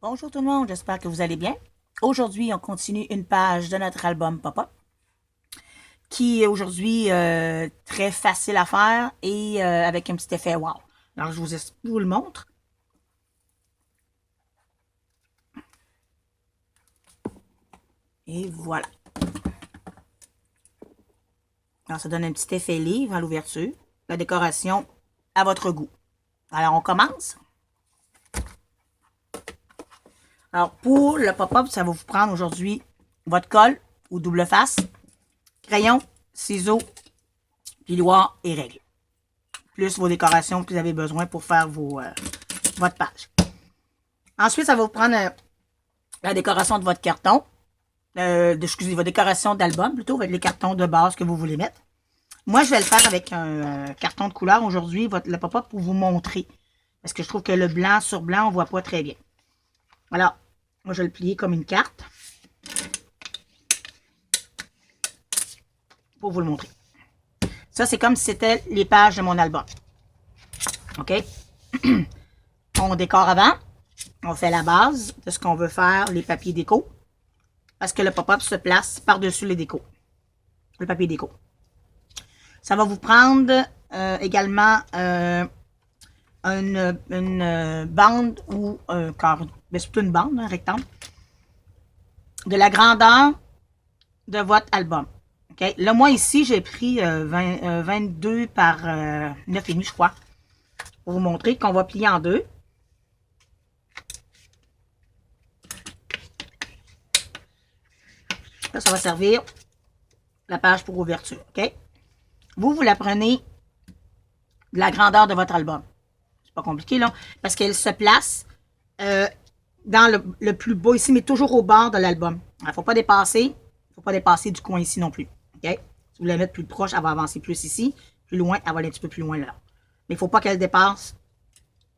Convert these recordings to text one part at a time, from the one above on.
Bonjour tout le monde, j'espère que vous allez bien. Aujourd'hui, on continue une page de notre album Pop-Up qui est aujourd'hui très facile à faire et avec un petit effet wow. Alors, je vous le montre. Et voilà. Alors, ça donne un petit effet livre à l'ouverture. La décoration à votre goût. Alors, on commence. Alors, pour le pop-up, ça va vous prendre aujourd'hui votre colle ou double face, crayon, ciseaux, piloir et règle. Plus vos décorations que vous avez besoin pour faire votre page. Ensuite, ça va vous prendre la décoration de votre carton. Excusez, votre décoration d'album, plutôt, avec les cartons de base que vous voulez mettre. Moi, je vais le faire avec un carton de couleur aujourd'hui, le pop-up, pour vous montrer. Parce que je trouve que le blanc sur blanc, on ne voit pas très bien. Alors, moi, je vais le plier comme une carte. Pour vous le montrer. Ça, c'est comme si c'était les pages de mon album. OK? On décore avant. On fait la base de ce qu'on veut faire, les papiers déco. Parce que le pop-up se place par-dessus les décos. Le papier déco. Ça va vous prendre également une bande ou un carré. C'est plutôt une bande, un rectangle. De la grandeur de votre album. Okay? Là, moi, ici, j'ai pris 22 par 9,5, je crois. Pour vous montrer qu'on va plier en deux. Là, ça va servir la page pour ouverture. OK? Vous la prenez de la grandeur de votre album. C'est pas compliqué, là. Parce qu'elle se place dans le plus bas ici, mais toujours au bord de l'album. Il ne faut pas dépasser. Du coin ici non plus. OK? Si vous la mettez plus proche, elle va avancer plus ici. Plus loin, elle va aller un petit peu plus loin là. Mais il ne faut pas qu'elle dépasse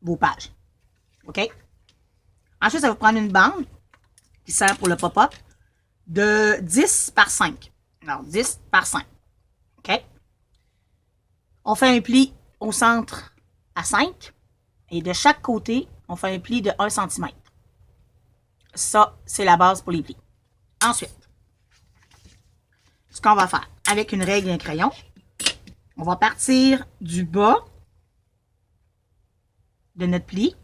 vos pages. OK? Ensuite, ça va vous prendre une bande qui sert pour le pop-up de 10 par 5. Alors, 10 par 5. OK? On fait un pli au centre à 5. Et de chaque côté, on fait un pli de 1 cm. Ça, c'est la base pour les plis. Ensuite, ce qu'on va faire avec une règle et un crayon, on va partir du bas de notre pli.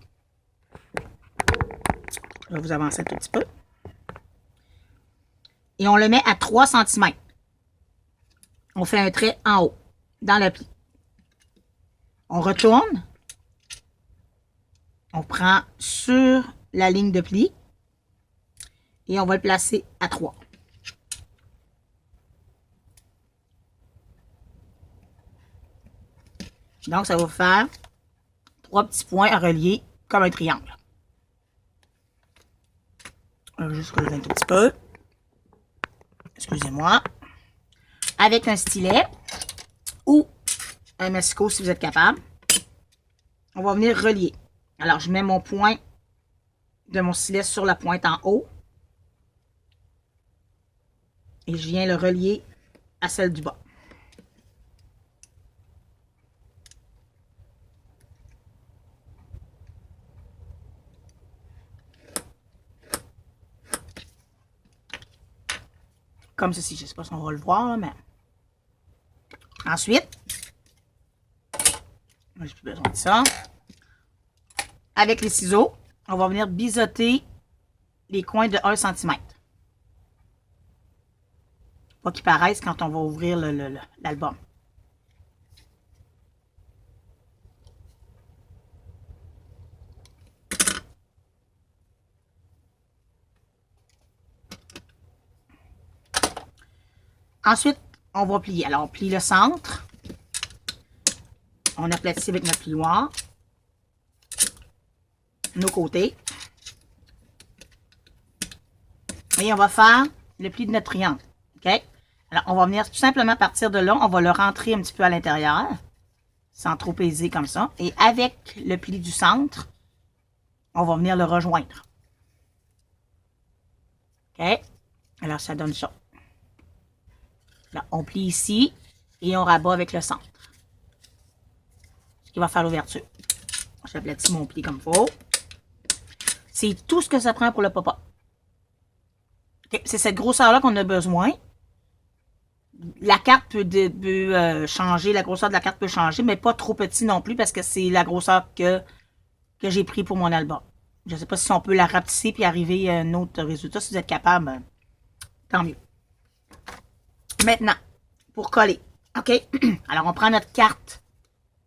Je vais vous avancer un tout petit peu. Et on le met à 3 cm. On fait un trait en haut, dans le pli. On retourne. On prend sur la ligne de pli. Et on va le placer à 3. Donc, ça va vous faire 3 petits points à relier comme un triangle. Je vais juste relever un tout petit peu. Excusez-moi. Avec un stylet ou un massicot si vous êtes capable. On va venir relier. Alors, je mets mon point de mon stylet sur la pointe en haut. Et je viens le relier à celle du bas. Comme ceci. Je ne sais pas si on va le voir, mais... Ensuite, j'ai plus besoin de ça. Avec les ciseaux, on va venir biseauter les coins de 1 cm. Pas qu'ils paraissent quand on va ouvrir l'album. Ensuite, on va plier. Alors, on plie le centre. On aplatit avec notre plioir. Nos côtés. Et on va faire le pli de notre triangle. OK? Alors, on va venir tout simplement partir de là. On va le rentrer un petit peu à l'intérieur. Sans trop peser comme ça. Et avec le pli du centre, on va venir le rejoindre. OK? Alors, ça donne ça. Là, on plie ici et on rabat avec le centre. Ce qui va faire l'ouverture. J'aplatis mon pli comme il faut. C'est tout ce que ça prend pour le pop-up. Okay. C'est cette grosseur-là qu'on a besoin. La carte peut changer, la grosseur de la carte peut changer, mais pas trop petit non plus parce que c'est la grosseur que j'ai pris pour mon album. Je ne sais pas si on peut la rapetisser puis arriver à un autre résultat. Si vous êtes capable, tant mieux. Maintenant, pour coller. OK? Alors, on prend notre carte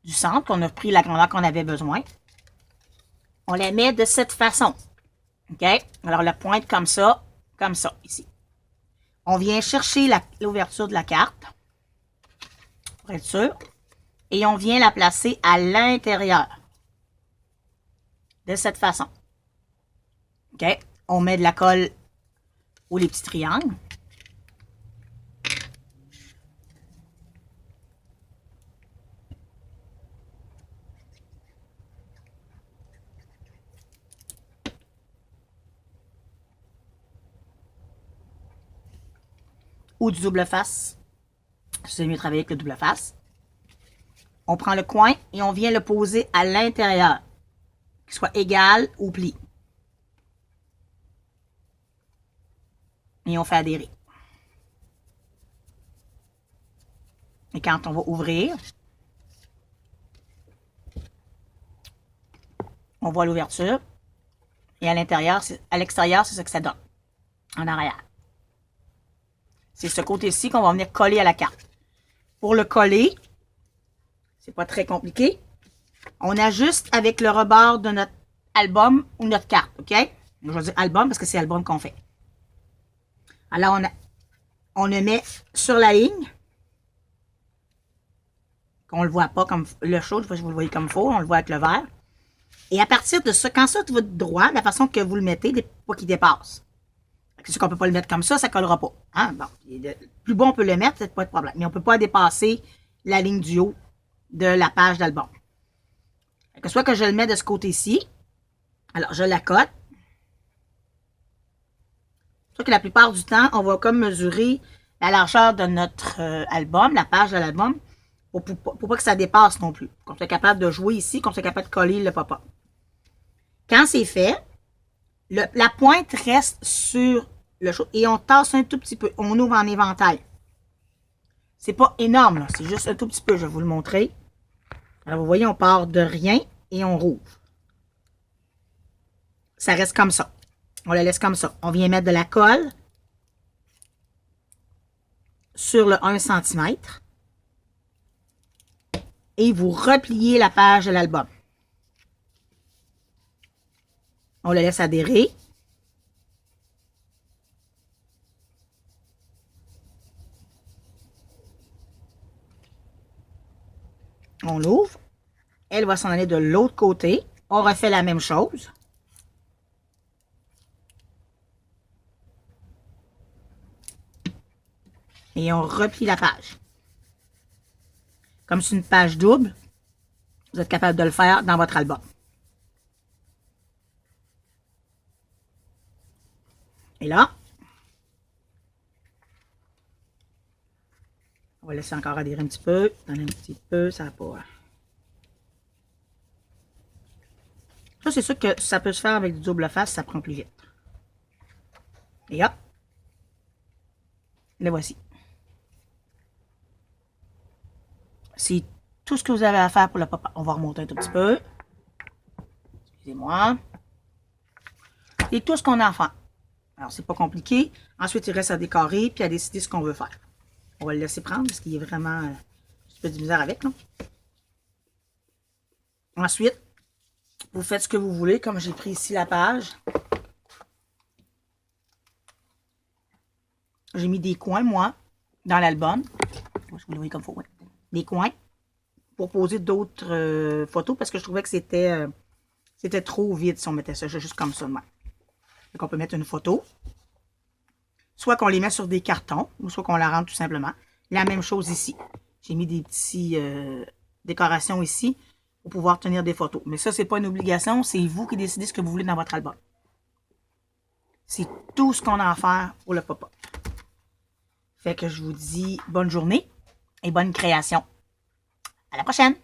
du centre, qu'on a pris la grandeur qu'on avait besoin. On la met de cette façon. OK? Alors, la pointe comme ça, ici. On vient chercher l'ouverture de la carte, pour être sûr, et on vient la placer à l'intérieur. De cette façon. OK? On met de la colle ou les petits triangles. Ou du double face. C'est mieux de travailler avec le double face. On prend le coin et on vient le poser à l'intérieur. Qu'il soit égal au pli. Et on fait adhérer. Et quand on va ouvrir, on voit l'ouverture. Et à l'intérieur, à l'extérieur, c'est ce que ça donne. En arrière. C'est ce côté-ci qu'on va venir coller à la carte. Pour le coller, c'est pas très compliqué. On ajuste avec le rebord de notre album ou notre carte, OK? Je vais dire album parce que c'est album qu'on fait. Alors, on le met sur la ligne. Qu'on ne le voit pas comme le chaud, je sais pas si vous le voyez comme il faut, on le voit avec le vert. Et à partir de ça, quand ça va droit, la façon que vous le mettez, pas qu'il dépasse. C'est sûr qu'on ne peut pas le mettre comme ça ne collera pas. Hein? Bon, plus bon on peut le mettre, c'est pas de problème. Mais on ne peut pas dépasser la ligne du haut de la page d'album. Soit que je le mets de ce côté-ci. Alors, je la cote. Soit que la plupart du temps, on va comme mesurer la largeur de notre album, la page de l'album, pour pas que ça dépasse non plus. Qu'on soit capable de jouer ici, qu'on soit capable de coller le pop-up. Quand c'est fait, la pointe reste sur le chaud et on tasse un tout petit peu. On ouvre en éventail. C'est pas énorme, c'est juste un tout petit peu. Je vais vous le montrer. Alors, vous voyez, on part de rien et on rouvre. Ça reste comme ça. On le laisse comme ça. On vient mettre de la colle sur le 1 cm et vous repliez la page de l'album. On le laisse adhérer. On l'ouvre. Elle va s'en aller de l'autre côté. On refait la même chose. Et on replie la page. Comme c'est une page double, vous êtes capable de le faire dans votre album. Et là, on va laisser encore adhérer un petit peu. Donner un petit peu, ça va pas. Ça, c'est sûr que ça peut se faire avec du double face, ça prend plus vite. Et hop, le voici. C'est tout ce que vous avez à faire pour le pop-up. On va remonter un tout petit peu. Excusez-moi. C'est tout ce qu'on a à faire. Alors, c'est pas compliqué. Ensuite, il reste à décorer puis à décider ce qu'on veut faire. On va le laisser prendre parce qu'il est vraiment un petit peu de misère avec, non? Ensuite, vous faites ce que vous voulez, comme j'ai pris ici la page. J'ai mis des coins, moi, dans l'album. Vous le voyez comme il faut, ouais. Des coins pour poser d'autres photos parce que je trouvais que c'était trop vide si on mettait ça juste comme ça. Donc, on peut mettre une photo. Soit qu'on les met sur des cartons, ou soit qu'on la rentre tout simplement. La même chose ici. J'ai mis des petits décorations ici pour pouvoir tenir des photos. Mais ça, c'est pas une obligation. C'est vous qui décidez ce que vous voulez dans votre album. C'est tout ce qu'on a à faire pour le pop-up. Fait que je vous dis bonne journée et bonne création. À la prochaine!